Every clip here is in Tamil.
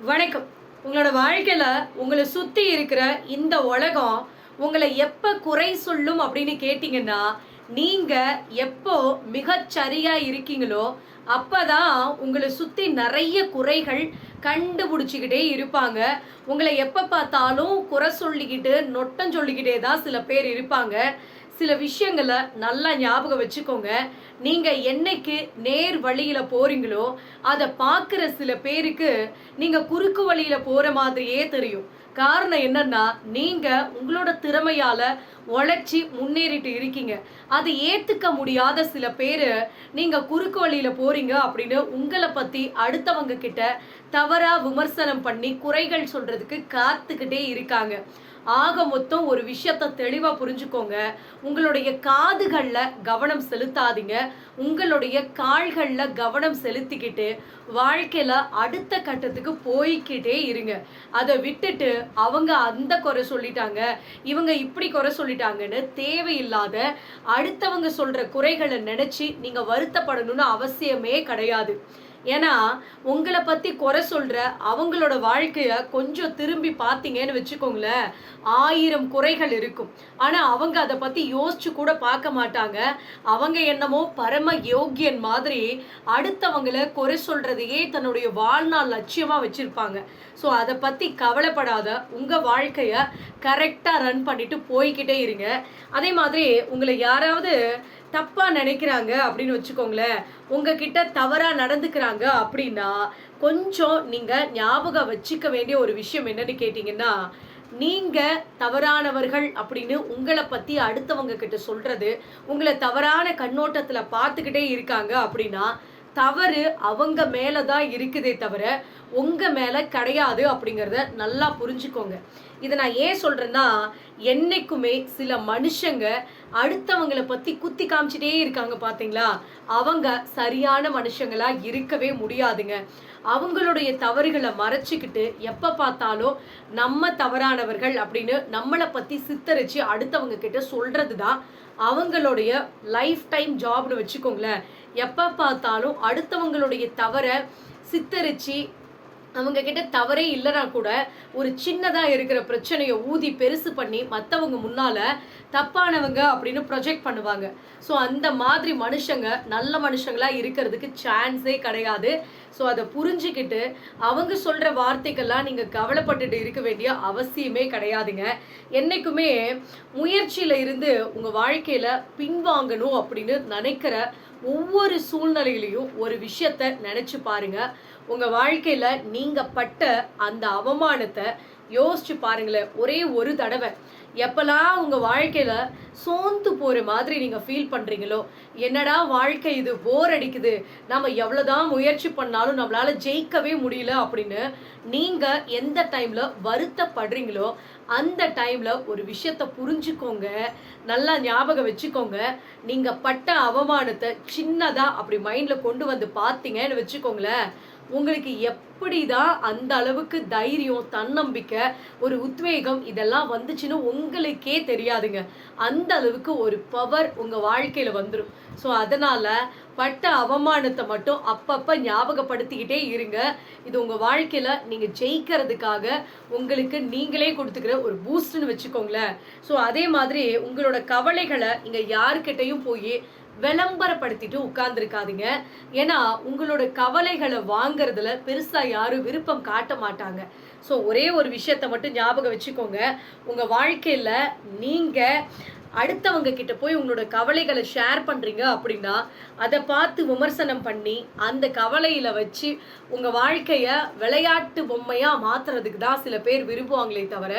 வணக்கம். உங்களோட வாழ்க்கையில உங்கள சுத்தி இருக்கிற இந்த உலகம் உங்கள எப்ப குறை சொல்லும் அப்படின்னு கேட்டீங்கன்னா, நீங்க எப்போ மிகச் சரியா இருக்கீங்களோ, அப்பதான் உங்கள சுத்தி நெறைய குறைகள் கண்டுபிடிச்சுக்கிட்டே இருப்பாங்க. உங்கள எப்ப பார்த்தாலும் குறை சொல்லிக்கிட்டு, நொட்டம் சொல்லிக்கிட்டே தான் சில பேர் இருப்பாங்க. சில விஷயங்கள நல்லா ஞாபகம் வச்சுக்கோங்க. நீங்க என்னைக்கு நேர் வழியில போறீங்களோ, அத பார்க்குற சில பேருக்கு நீங்க குறுக்கு வழியில போற மாதிரியே தெரியும். காரணம் என்னன்னா, நீங்க உங்களோட திறமையால உழைச்சு முன்னேறிட்டு இருக்கீங்க. அத ஏத்துக்க முடியாத சில பேரு, நீங்க குறுக்கு வழியில போறீங்க அப்படின்னு உங்கள பத்தி அடுத்தவங்க கிட்ட தவறா விமர்சனம் பண்ணி குறைகள் சொல்றதுக்கு காத்துக்கிட்டே இருக்காங்க. ஆக மொத்தம் ஒரு விஷயத்த தெளிவா புரிஞ்சுக்கோங்க. உங்களுடைய காதுகள்ல கவனம் செலுத்தாதீங்க. உங்களுடைய கால்கள்ல கவனம் செலுத்திக்கிட்டு, வாழ்க்கையில அடுத்த கட்டத்துக்கு போய்க்கிட்டே இருங்க. அத விட்டுட்டு, அவங்க அந்த குறை சொல்லிட்டாங்க, இவங்க இப்படி குறை சொல்லிட்டாங்கன்னு தேவையில்லாத அடுத்தவங்க சொல்ற குறைகள நெனச்சு நீங்க வருத்தப்படணும்னு அவசியமே கிடையாது. ஏன்னா, உங்கள பத்தி குறை சொல்ற அவங்களோட வாழ்க்கைய கொஞ்சம் திரும்பி பார்த்தீங்கன்னு வச்சுக்கோங்களேன், 1000 குறைகள் இருக்கும். ஆனா, அவங்க அத பத்தி யோசிச்சு கூட பார்க்க மாட்டாங்க. அவங்க என்னமோ பரம யோக்கியன் மாதிரி அடுத்தவங்கள குறை சொல்றதையே தன்னுடைய வாழ்நாள் லட்சியமா வச்சிருப்பாங்க. ஸோ, அத பத்தி கவலைப்படாத உங்க வாழ்க்கைய கரெக்ட்டா ரன் பண்ணிட்டு போய்க்கிட்டே இருங்க. அதே மாதிரி உங்கள யாராவது தப்பா நினைக்கிறாங்க அப்படின்னு வச்சுக்கோங்களேன். உங்ககிட்ட தவறா நடந்துக்கிறாங்க அப்படின்னா, கொஞ்சம் நீங்க ஞாபகம் வச்சுக்க வேண்டிய ஒரு விஷயம் என்னன்னு கேட்டீங்கன்னா, நீங்க தவறானவர்கள் அப்படின்னு உங்கள பத்தி அடுத்தவங்க கிட்ட சொல்றது, உங்கள தவறான கண்ணோட்டத்துல பார்த்துக்கிட்டே இருக்காங்க அப்படின்னா, தவறு அவங்க மேல தான் இருக்குதே தவிர, உங்க மேல கிடையாது அப்படிங்கிறத நல்லா புரிஞ்சுக்கோங்க. இத நான் ஏன் சொல்றேன்னா, என்னைக்குமே சில மனுஷங்க அடுத்தவங்கள பத்தி குத்தி காமிச்சுட்டே இருக்காங்க பார்த்தீங்களா? அவங்க சரியான மனுஷங்களா இருக்கவே முடியாதுங்க. அவங்களுடைய தவறுகள மறைச்சுக்கிட்டு, எப்ப பார்த்தாலும் நம்ம தவறானவர்கள் அப்படின்னு நம்மள பத்தி சித்தரிச்சு அடுத்தவங்க கிட்ட சொல்றது தான் அவங்களுடைய லைஃப் டைம் ஜாப்னு வச்சுக்கோங்களேன். எப்ப பார்த்தாலும் அடுத்தவங்களுடைய தவற சித்தரிச்சு அவங்க கிட்ட தவறே இல்லன்னா கூட, ஒரு சின்னதா இருக்கிற பிரச்சனைய ஊதி பெருசு பண்ணி மத்தவங்க முன்னால தப்பானவங்க அப்படின்னு ப்ரொஜெக்ட் பண்ணுவாங்க. ஸோ அந்த மாதிரி மனுஷங்க நல்ல மனுஷங்களா இருக்கிறதுக்கு சான்ஸே கிடையாது. ஸோ அத புரிஞ்சுகிட்டு, அவங்க சொல்ற வார்த்தைக்கெல்லாம் நீங்க கவலைப்பட்டுட்டு இருக்க வேண்டிய அவசியமே கிடையாதுங்க. என்னைக்குமே முயற்சியில இருந்து உங்க வாழ்க்கையில பின்வாங்கணும் அப்படின்னு நினைக்கிற ஒவ்வொரு சூழ்நிலையிலயும் ஒரு விஷயத்த நினைச்சு பாருங்க. உங்க வாழ்க்கையில நீங்க பட்ட அந்த அவமானத்த யோசிச்சு பாருங்களேன். ஒரே ஒரு தடவ. எப்பலாம் உங்க வாழ்க்கையில சோர்ந்து போற மாதிரி நீங்க ஃபீல் பண்றீங்களோ, என்னடா வாழ்க்கை இது போர் அடிக்குது. நம்ம எவ்வளவுதான் முயற்சி பண்ணாலும் நம்மளால ஜெயிக்கவே முடியல அப்படின்னு நீங்க எந்த டைம்ல வருத்தப்படுறீங்களோ, அந்த டைம்ல ஒரு விஷயத்த புரிஞ்சுக்கோங்க. நல்லா ஞாபகம் வச்சுக்கோங்க. நீங்க பட்ட அவமானத்த சின்னதா அப்படி மைண்ட்ல கொண்டு வந்து பார்த்தீங்கன்னு வச்சுக்கோங்களேன், உங்களுக்கு எப்படிதான் அந்த அளவுக்கு தைரியம், தன்னம்பிக்கை, ஒரு உத்வேகம் இதெல்லாம் வந்துச்சுன்னு உங்களுக்கே தெரியாதுங்க. அந்த அளவுக்கு ஒரு பவர் உங்க வாழ்க்கையில வந்துரும். ஸோ அதனால பட்ட அவமானத்த மட்டும் அப்பப்ப ஞாபகப்படுத்திக்கிட்டே இருங்க. இது உங்க வாழ்க்கையில நீங்க ஜெயிக்கிறதுக்காக உங்களுக்கு நீங்களே குடுத்துக்கிற ஒரு பூஸ்ட்ன்னு வச்சுக்கோங்களேன். ஸோ அதே மாதிரி உங்களோட கவலைகள நீங்க யார்கிட்டயும் போயி விளம்பரப்படுத்திட்டு உட்கார்ந்திருக்காதீங்க. ஏன்னா, உங்களோட கவலைகள வாங்குறதுல பெருசா யாரும் விருப்பம் காட்ட மாட்டாங்க. ஸோ ஒரே ஒரு விஷயத்த மட்டும் ஞாபகம் வச்சுக்கோங்க. உங்க வாழ்க்கையில நீங்க அடுத்தவங்க கிட்ட போய் உங்களோட கவலைகள ஷேர் பண்றீங்க அப்படின்னா, அத பார்த்து விமர்சனம் பண்ணி, அந்த கவலையில வச்சு உங்க வாழ்க்கைய விளையாட்டு பொம்மையா மாத்துறதுக்கு தான் சில பேர் விரும்புவாங்களே தவிர,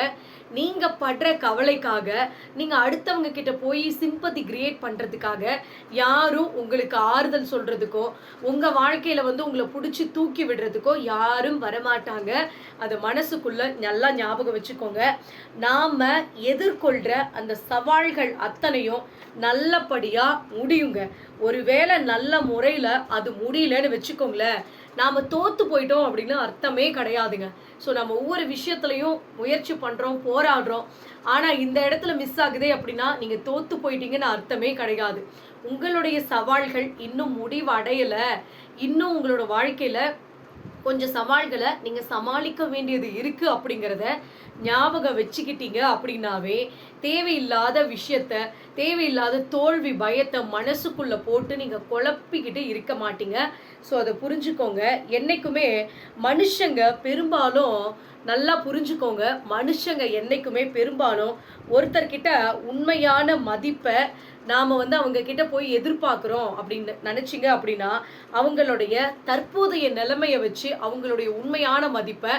நீங்க படுற கவலைக்காக, நீங்க அடுத்தவங்க கிட்ட போய் சிம்பத்தி கிரியேட் பண்றதுக்காக, யாரும் உங்களுக்கு ஆறுதல் சொல்றதுக்கோ, உங்க வாழ்க்கையில வந்து உங்கள புடிச்சு தூக்கி விடுறதுக்கோ யாரும் வரமாட்டாங்க. அத மனசுக்குள்ள நல்லா ஞாபகம் வச்சுக்கோங்க. நாம எதிர்கொள்ற அந்த சவால்கள் அத்தனையும் நல்லபடியா முடியுங்க. ஒருவேளை நல்ல முறையில அது முடியலன்னு வச்சுக்கோங்களேன், நாம தோத்து போயிட்டோம் அப்படின்னு அர்த்தமே கிடையாதுங்க. ஸோ நம்ம ஒவ்வொரு விஷயத்துலயும் முயற்சி பண்றோம், போராடுறோம். ஆனா இந்த இடத்துல மிஸ் ஆகுதே அப்படின்னா, நீங்க தோத்து போயிட்டீங்கன்னு அர்த்தமே கிடையாது. உங்களுடைய சவால்கள் இன்னும் முடிவடையல. இன்னும் உங்களோட வாழ்க்கையில கொஞ்சம் சவால்களை நீங்க சமாளிக்க வேண்டியது இருக்கு அப்படிங்கிறத ஞாபகம் வச்சுக்கிட்டீங்க அப்படின்னாவே தேவையில்லாத விஷயத்த, தேவையில்லாத தோல்வி பயத்தை மனசுக்குள்ள போட்டு நீங்க குழப்பிக்கிட்டு இருக்க மாட்டீங்க. ஸோ அதை புரிஞ்சுக்கோங்க. என்னைக்குமே மனுஷங்க பெரும்பாலும் நல்லா புரிஞ்சுக்கோங்க. மனுஷங்க என்னைக்குமே பெரும்பாலும் ஒருத்தர்கிட்ட உண்மையான மதிப்பை நாம அவங்க கிட்ட போய் எதிர்பார்க்கிறோம் அப்படின்னு நினைச்சீங்க அப்படின்னா, அவங்களுடைய தற்போதைய நிலைமையை வச்சு அவங்களுடைய உண்மையான மதிப்பை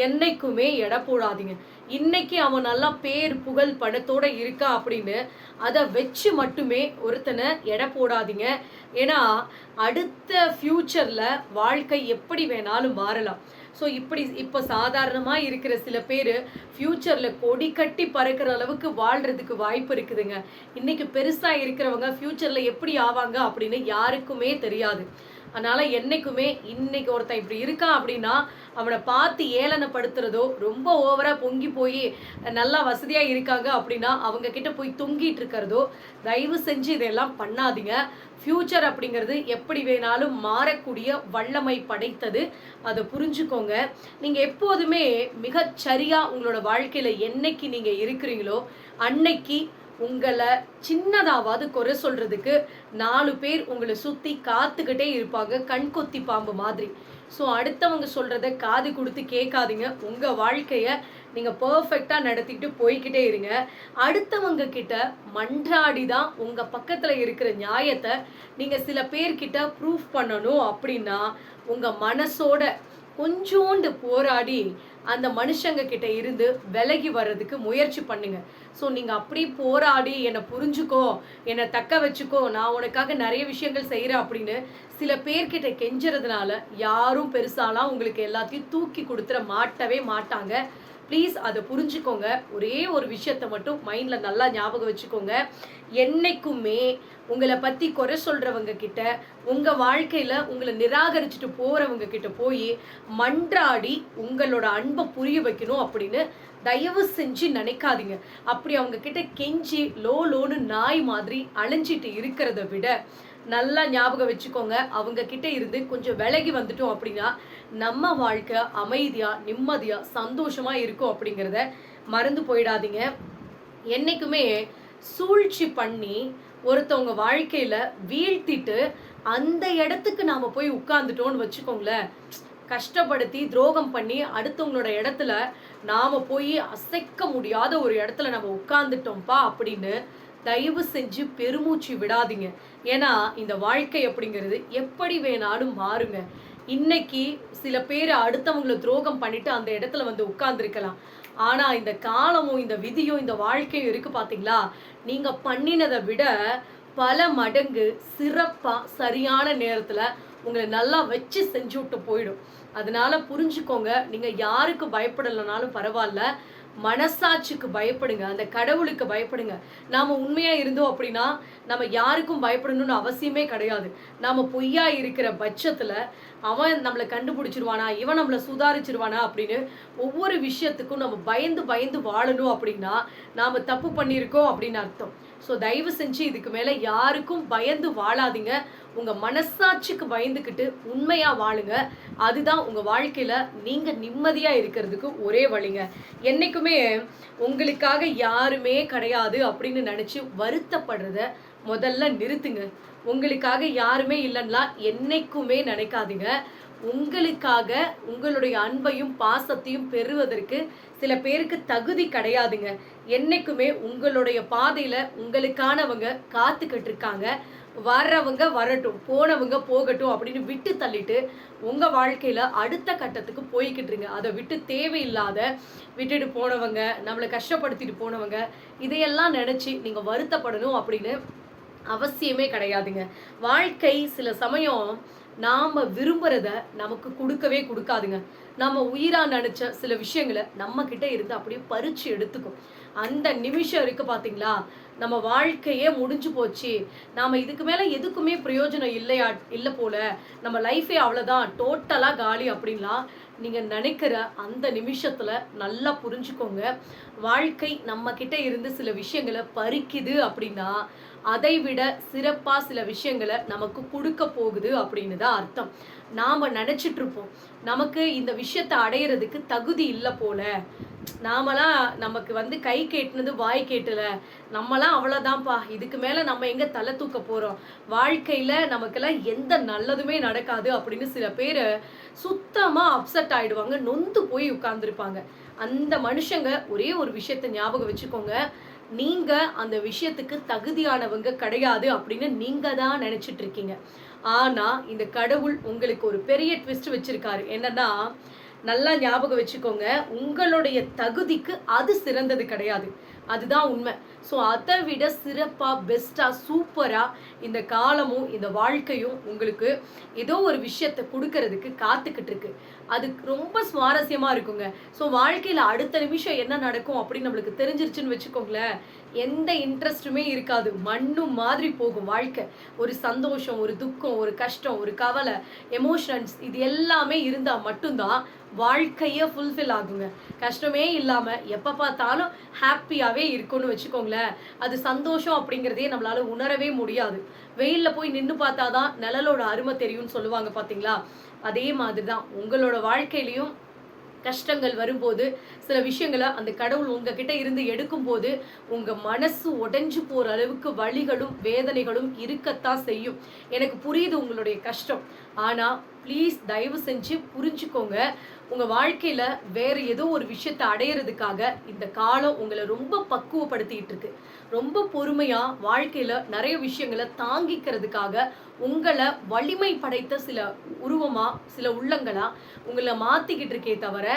என்னைக்குமே எடை போடாதீங்க. இன்னைக்கு அவன் நல்லா பேர் புகழ் பணத்தோட இருக்கா அப்படின்னு அதை வச்சு மட்டுமே ஒருத்தனை எடை போடாதீங்க. ஏன்னா அடுத்த ஃபியூச்சர்ல வாழ்க்கை எப்படி வேணாலும் மாறலாம். ஸோ இப்போ சாதாரணமாக இருக்கிற சில பேர் ஃப்யூச்சரில் கொடி கட்டி பறக்கிற அளவுக்கு வாழ்கிறதுக்கு வாய்ப்பு இருக்குதுங்க. இன்றைக்கி பெருசாக இருக்கிறவங்க ஃப்யூச்சரில் எப்படி ஆவாங்க அப்படின்னு யாருக்குமே தெரியாது. அதனால் என்றைக்குமே இன்னைக்கு ஒருத்தன் இப்படி இருக்கான் அப்படின்னா அவனை பார்த்து ஏளனப்படுத்துறதோ, ரொம்ப ஓவராக பொங்கி போய் நல்லா வசதியாக இருக்காங்க அப்படின்னா அவங்க கிட்ட போய் தொங்கிட்டு இருக்கிறதோ தயவு செஞ்சு இதெல்லாம் பண்ணாதீங்க. ஃப்யூச்சர் அப்படிங்கிறது எப்படி வேணாலும் மாறக்கூடிய வல்லமை படைத்தது. அதை புரிஞ்சுக்கோங்க. நீங்கள் எப்போதுமே மிகச்சரியாக உங்களோட வாழ்க்கையில் என்னைக்கு நீங்கள் இருக்கிறீங்களோ அன்னைக்கு உங்களை சின்னதாவது குறை சொல்றதுக்கு 4 பேர் உங்களை சுற்றி காத்துக்கிட்டே இருப்பாங்க, கண்கொத்தி பாம்பு மாதிரி. ஸோ அடுத்தவங்க சொல்கிறத காது கொடுத்து கேட்காதீங்க. உங்கள் வாழ்க்கையை நீங்கள் பர்ஃபெக்டாக நடத்திட்டு போய்கிட்டே இருங்க. அடுத்தவங்க கிட்ட மன்றாடி தான் உங்கள் பக்கத்தில் இருக்கிற நியாயத்தை நீங்கள் சில பேர்கிட்ட ப்ரூஃப் பண்ணணும் அப்படின்னா உங்கள் மனசோட கொஞ்சோண்டு போராடி அந்த மனுஷங்க கிட்ட இருந்து விலகி வர்றதுக்கு முயற்சி பண்ணுங்க. ஸோ நீங்கள் அப்படி போராடி என்னை புரிஞ்சுக்கோ, என்னை தக்க வச்சுக்கோ, நான் உனக்காக நிறைய விஷயங்கள் செய்கிறேன் அப்படின்னு சில பேர்கிட்ட கெஞ்சுறதுனால யாரும் பெருசாலாம் உங்களுக்கு எல்லாத்தையும் தூக்கி கொடுத்துட மாட்டவே மாட்டாங்க. ப்ளீஸ் அதை புரிஞ்சுக்கோங்க. ஒரே ஒரு விஷயத்தை மட்டும் மைண்டில் நல்லா ஞாபகம் வச்சுக்கோங்க. என்னைக்குமே உங்களை பற்றி குறை சொல்கிறவங்க கிட்ட, உங்கள் வாழ்க்கையில் உங்களை நிராகரிச்சுட்டு போகிறவங்க கிட்ட போய் மன்றாடி உங்களோட அன்பை புரிய வைக்கணும் அப்படின்னு தயவு செஞ்சு நினைக்காதீங்க. அப்படி அவங்க கிட்ட கெஞ்சி லோன்னு நாய் மாதிரி அலைஞ்சிட்டு இருக்கிறத விட நல்லா ஞாபகம் வச்சுக்கோங்க, அவங்க கிட்ட இருந்து கொஞ்சம் விலகி வந்துட்டோம் அப்படின்னா நம்ம வாழ்க்கை அமைதியா நிம்மதியா சந்தோஷமா இருக்கும் அப்படிங்கிறத மறந்து போயிடாதீங்க. என்னைக்குமே சூழ்ச்சி பண்ணி ஒருத்தவங்க வாழ்க்கையில வீழ்த்திட்டு அந்த இடத்துக்கு நாம போய் உட்கார்ந்துட்டோம்னு வச்சுக்கோங்களேன், கஷ்டப்படுத்தி துரோகம் பண்ணி அடுத்தவங்களோட இடத்துல நாம போய் அசைக்க முடியாத ஒரு இடத்துல நம்ம உட்கார்ந்துட்டோம்ப்பா அப்படின்னு தயவு செஞ்சு பெருமூச்சு விடாதீங்க. ஏன்னா இந்த வாழ்க்கை அப்படிங்கிறது எப்படி வேணாலும் மாறுங்க. இன்னைக்கு சில பேர் அடுத்தவங்களை துரோகம் பண்ணிட்டு அந்த இடத்துல வந்து உட்கார்ந்துருக்கலாம். ஆனா இந்த காலமும் இந்த விதியும் இந்த வாழ்க்கையும் இருக்கு பாத்தீங்களா, நீங்க பண்ணினதை விட பல மடங்கு சிறப்பா சரியான நேரத்துல உங்களை நல்லா வச்சு செஞ்சு விட்டு போயிடும். அதனால புரிஞ்சுக்கோங்க, நீங்க யாருக்கு பயப்படலைனாலும் பரவாயில்ல, மனசாட்சிக்கு பயப்படுங்க, அந்த கடவுளுக்கு பயப்படுங்க. நாம உண்மையா இருந்தோம் அப்படின்னா நம்ம யாருக்கும் பயப்படணும்னு அவசியமே கிடையாது. நாம பொய்யா இருக்கிற பட்சத்துல அவன் நம்மளை கண்டுபிடிச்சிருவானா, இவன் நம்மளை சுதாரிச்சிருவானா அப்படின்னு ஒவ்வொரு விஷயத்துக்கும் நம்ம பயந்து பயந்து வாழணும் அப்படின்னா நாம தப்பு பண்ணியிருக்கோம் அப்படின்னு அர்த்தம். ஸோ தயவு செஞ்சு இதுக்கு மேலே யாருக்கும் பயந்து வாழாதீங்க. உங்கள் மனசாட்சிக்கு பயந்துக்கிட்டு உண்மையாக வாழுங்க. அதுதான் உங்கள் வாழ்க்கையில் நீங்கள் நிம்மதியாக இருக்கிறதுக்கு ஒரே வழிங்க. என்றைக்குமே உங்களுக்காக யாருமே கிடையாது அப்படின்னு நினச்சி வருத்தப்படுறத முதல்ல நிறுத்துங்க. உங்களுக்காக யாருமே இல்லைன்னா என்னைக்குமே நினைக்காதீங்க. உங்களுக்காக உங்களுடைய அன்பையும் பாசத்தையும் பெறுவதற்கு சில பேருக்கு தகுதி கிடையாதுங்க. என்னைக்குமே உங்களுடைய பாதையில உங்களுக்கானவங்க காத்துக்கிட்டு இருக்காங்க. வர்றவங்க வரட்டும், போனவங்க போகட்டும் அப்படின்னு விட்டு தள்ளிட்டு உங்க வாழ்க்கையில அடுத்த கட்டத்துக்கு போய்கிட்டுருங்க. அதை விட்டு தேவையில்லாத விட்டுட்டு போனவங்க, நம்மளை கஷ்டப்படுத்திட்டு போனவங்க, இதையெல்லாம் நினைச்சு நீங்க வருத்தப்படணும் அப்படின்னு அவசியமே கிடையாதுங்க. வாழ்க்கை சில சமயம் நாம விரும்புறத நமக்கு கொடுக்கவே கொடுக்காதுங்க. நம்ம உயிரா நினைச்ச சில விஷயங்களை நம்ம கிட்ட இருந்து அப்படியே பறிச்சு எடுத்துக்கும். அந்த நிமிஷம் இருக்கு பாத்தீங்களா, நம்ம வாழ்க்கையே முடிஞ்சு போச்சு, நாம இதுக்கு மேல எதுக்குமே பிரயோஜனம் இல்லை போல, நம்ம லைஃபே அவ்வளவுதான், டோட்டலா காலி அப்படின்லாம் நீங்க நினைக்கிற அந்த நிமிஷத்துல நல்லா புரிஞ்சுக்கோங்க, வாழ்க்கை நம்ம கிட்ட இருந்து சில விஷயங்களை பறிக்குது அப்படின்னா அதை விட சிறப்பா சில விஷயங்களை நமக்கு கொடுக்க போகுது அப்படின்னு தான் அர்த்தம். நாம் நினச்சிட்டு இருப்போம் நமக்கு இந்த விஷயத்தை அடையிறதுக்கு தகுதி இல்லை போல, நாமலாம் நமக்கு வந்து கை கேட்டுனது வாய் கேட்டல, நம்மலாம் அவ்வளோதான்ப்பா, இதுக்கு மேலே நம்ம எங்கே தலை தூக்க போகிறோம், வாழ்க்கையில் நமக்கெல்லாம் எந்த நல்லதுமே நடக்காது அப்படின்னு சில பேர் சுத்தமாக அப்செட் ஆகிடுவாங்க, நொந்து போய் உட்கார்ந்துருப்பாங்க. அந்த மனுஷங்க ஒரே ஒரு விஷயத்தை ஞாபகம் வச்சுக்கோங்க, நீங்க அந்த விஷயத்துக்கு தகுதியானவங்க கிடையாது அப்படின்னு நீங்க தான் நினைச்சிட்டு இருக்கீங்க. ஆனா இந்த கடவுள் உங்களுக்கு ஒரு பெரிய ட்விஸ்ட் வச்சிருக்காரு. என்னன்னா, நல்லா ஞாபகம் வச்சுக்கோங்க, உங்களுடைய தகுதிக்கு அது சிறந்தது கிடையாது. அதுதான் உண்மை. ஸோ அதை விட சிறப்பாக, பெஸ்ட்டாக, சூப்பராக இந்த காலமும் இந்த வாழ்க்கையும் உங்களுக்கு ஏதோ ஒரு விஷயத்தை கொடுக்கறதுக்கு காத்துக்கிட்டு இருக்கு. அது ரொம்ப சுவாரஸ்யமாக இருக்குங்க. ஸோ வாழ்க்கையில் அடுத்த நிமிஷம் என்ன நடக்கும் அப்படின்னு நம்மளுக்கு தெரிஞ்சிருச்சுன்னு வச்சுக்கோங்களேன், எந்த இன்ட்ரெஸ்ட்டுமே இருக்காது. மண்ணு மாதிரி போகும் வாழ்க்கை. ஒரு சந்தோஷம், ஒரு துக்கம், ஒரு கஷ்டம், ஒரு கவலை, எமோஷன்ஸ் இது எல்லாமே இருந்தால் மட்டும்தான் வாழ்க்கையே ஃபுல்ஃபில் ஆகுங்க. கஷ்டமே இல்லாமல் எப்போ பார்த்தாலும் ஹாப்பியாகவே இருக்கும்னு வச்சுக்கோங்களேன், அது சந்தோஷம் அப்படிங்கிறதே நம்மளால உணரவே முடியாது. வெயிலில் போய் நின்று பார்த்தா தான் நிழலோட அருமை தெரியும்னு சொல்லுவாங்க பார்த்தீங்களா? அதே மாதிரி தான் உங்களோட வாழ்க்கையிலையும் கஷ்டங்கள் வரும்போது, சில விஷயங்களை அந்த கடவுள் உங்ககிட்ட இருந்து எடுக்கும்போது உங்கள் மனசு உடைஞ்சு போகிற அளவுக்கு வலிகளும் வேதனைகளும் இருக்கத்தான் செய்யும். எனக்கு புரியுது உங்களுடைய கஷ்டம். ஆனால் ப்ளீஸ் தயவு செஞ்சு புரிஞ்சுக்கோங்க, உங்கள் வாழ்க்கையில் வேறு ஏதோ ஒரு விஷயத்தை அடையிறதுக்காக இந்த காலம் உங்களை ரொம்ப பக்குவப்படுத்திட்டு இருக்கு. ரொம்ப பொறுமையாக வாழ்க்கையில் நிறைய விஷயங்களை தாங்கிக்கிறதுக்காக உங்களை வலிமை படைத்த சில உருவமாக, சில உள்ளங்களாக உங்களை மாற்றிக்கிட்டு இருக்கே தவிர,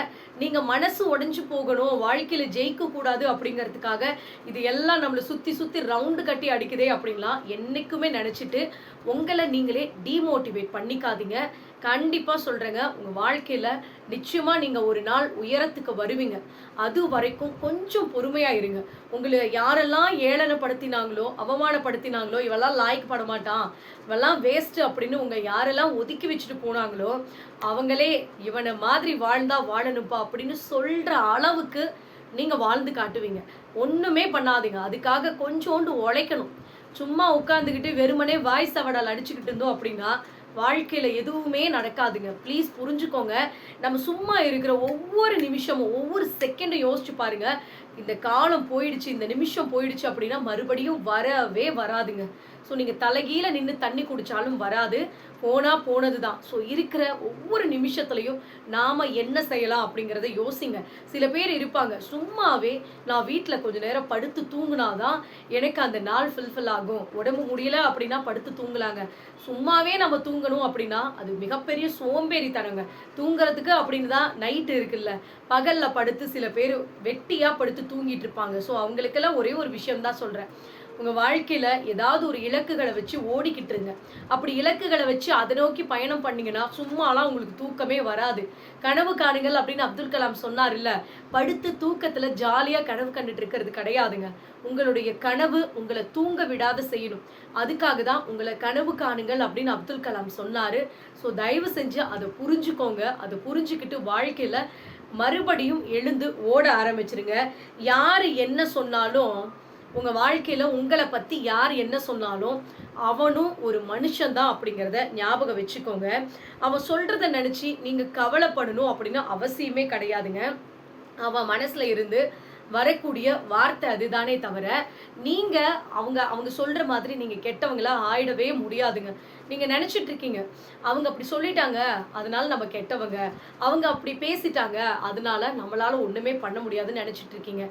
நீங்கள் மனசு உடைஞ்சு போகணும், வாழ்க்கையில் ஜெயிக்கக்கூடாது அப்படிங்கிறதுக்காக இது எல்லாம் நம்மளை சுற்றி சுற்றி ரவுண்டு கட்டி அடிக்குதே அப்படின்லாம் என்றைக்குமே நினச்சிட்டு உங்களை நீங்களே டீமோட்டிவேட் பண்ணிக்காதீங்க. கண்டிப்பாக சொல்கிறேங்க, உங்கள் வாழ்க்கையில் நிச்சயமாக நீங்கள் ஒரு நாள் உயரத்துக்கு வருவீங்க. அது வரைக்கும் கொஞ்சம் பொறுமையாக இருங்க. உங்களை யாரெல்லாம் ஏளனப்படுத்தினாங்களோ, அவமானப்படுத்தினாங்களோ, இவெல்லாம் லாய்க்கு பட மாட்டான், இவெல்லாம் வேஸ்ட்டு அப்படின்னு உங்கள் யாரெல்லாம் ஒதுக்கி வச்சுட்டு போனாங்களோ, அவங்களே இவனை மாதிரி வாழ்ந்தா வாழணுப்பா அப்படின்னு சொல்கிற அளவுக்கு நீங்கள் வாழ்ந்து காட்டுவீங்க. ஒன்றுமே பண்ணாதீங்க, அதுக்காக கொஞ்சோண்டு உழைக்கணும். சும்மா உட்காந்துக்கிட்டு வெறுமனே வாய் சவடால் அடிச்சுக்கிட்டு இருந்தோம் அப்படின்னா வாழ்க்கையில் எதுவுமே நடக்காதுங்க. ப்ளீஸ் புரிஞ்சுக்கோங்க. நம்ம சும்மா இருக்கிற ஒவ்வொரு நிமிஷமும், ஒவ்வொரு செகண்டும் யோசிச்சு பாருங்க, இந்த காலம் போயிடுச்சு, இந்த நிமிஷம் போயிடுச்சு அப்படின்னா மறுபடியும் வரவே வராதுங்க. ஸோ நீங்கள் தலைகீழ நின்று தண்ணி குடித்தாலும் வராது, போனால் போனது தான். ஸோ இருக்கிற ஒவ்வொரு நிமிஷத்துலையும் நாம் என்ன செய்யலாம் அப்படிங்கிறத யோசிங்க. சில பேர் இருப்பாங்க, சும்மாவே நான் வீட்டில் கொஞ்சம் நேரம் படுத்து தூங்குனாதான் எனக்கு அந்த நாள் ஃபுல்ஃபில் ஆகும், உடம்பு முடியல அப்படின்னா படுத்து தூங்கலாங்க. சும்மாவே நம்ம தூங்கணும் அப்படின்னா அது மிகப்பெரிய சோம்பேறித்தனங்க. தூங்குறதுக்கு அப்படின்னு தான் நைட்டு இருக்குல்ல, பகலில் படுத்து சில பேர் வெட்டியாக படுத்து தூங்கிட்டு இருப்பாங்க. ஸோ அவங்களுக்கெல்லாம் ஒரே ஒரு விஷயம் தான் சொல்கிறேன், உங்கள் வாழ்க்கையில் ஏதாவது ஒரு இலக்குகளை வச்சு ஓடிக்கிட்டு இருங்க. அப்படி இலக்குகளை வச்சு அதை நோக்கி பயணம் பண்ணிங்கன்னா சும்மாலாம் உங்களுக்கு தூக்கமே வராது. கனவு காணுங்கள் அப்படின்னு அப்துல் கலாம் சொன்னார் இல்லை, படுத்து தூக்கத்தில் ஜாலியாக கனவு கண்டுட்டு இருக்கிறது கிடையாதுங்க. உங்களுடைய கனவு உங்களை தூங்க விடாத செய்யணும். அதுக்காக தான் உங்களை கனவு காணுங்கள் அப்படின்னு அப்துல் கலாம் சொன்னார். ஸோ தயவு செஞ்சு அதை புரிஞ்சுக்கோங்க. அதை புரிஞ்சுக்கிட்டு வாழ்க்கையில் மறுபடியும் எழுந்து ஓட ஆரம்பிச்சிருங்க. யார் என்ன சொன்னாலும், உங்கள் வாழ்க்கையில் உங்களை பற்றி யார் என்ன சொன்னாலும் அவனும் ஒரு மனுஷன்தான் அப்படிங்கிறத ஞாபகம் வச்சுக்கோங்க. அவன் சொல்கிறத நினச்சி நீங்கள் கவலைப்படணும் அப்படின்னு அவசியமே கிடையாதுங்க. அவன் மனசில் இருந்து வரக்கூடிய வார்த்தை அதுதானே தவிர, நீங்கள் அவங்க சொல்கிற மாதிரி நீங்கள் கெட்டவங்களா ஆயிடவே முடியாதுங்க. நீங்கள் நினச்சிட்டு இருக்கீங்க, அவங்க அப்படி சொல்லிட்டாங்க அதனால நம்ம கெட்டவங்க, அவங்க அப்படி பேசிட்டாங்க அதனால நம்மளால் ஒன்றுமே பண்ண முடியாதுன்னு நினச்சிட்டு இருக்கீங்க.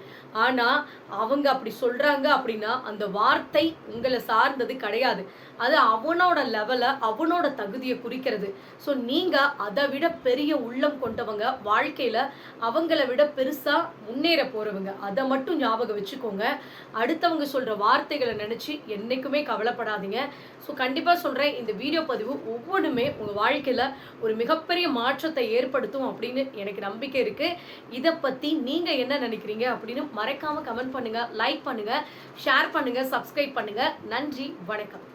ஆனால் அவங்க அப்படி சொல்கிறாங்க அப்படின்னா அந்த வார்த்தை உங்களை சார்ந்தது கிடையாது. அது அவனோட லெவலை, அவனோட தகுதியை குறிக்கிறது. ஸோ நீங்கள் அதை விட பெரிய உள்ளம் கொண்டவங்க, வாழ்க்கையில் அவங்கள விட பெருசாக முன்னேற போகிறவங்க. அதை மட்டும் ஞாபகம் வச்சுக்கோங்க. அடுத்தவங்க சொல்கிற வார்த்தைகளை நினச்சி என்றைக்குமே கவலைப்படாதீங்க. ஸோ கண்டிப்பாக சொல்கிறேன், இந்த வீடியோ பதிவு ஒவ்வொன்றுமே உங்கள் வாழ்க்கையில் ஒரு மிகப்பெரிய மாற்றத்தை ஏற்படுத்தும் அப்படின்னு எனக்கு நம்பிக்கை இருக்குது. இதை பற்றி நீங்கள் என்ன நினைக்கிறீங்க அப்படின்னு மறக்காமல் கமெண்ட் பண்ணுங்கள், லைக் பண்ணுங்கள், ஷேர் பண்ணுங்கள், சப்ஸ்கிரைப் பண்ணுங்கள். நன்றி, வணக்கம்.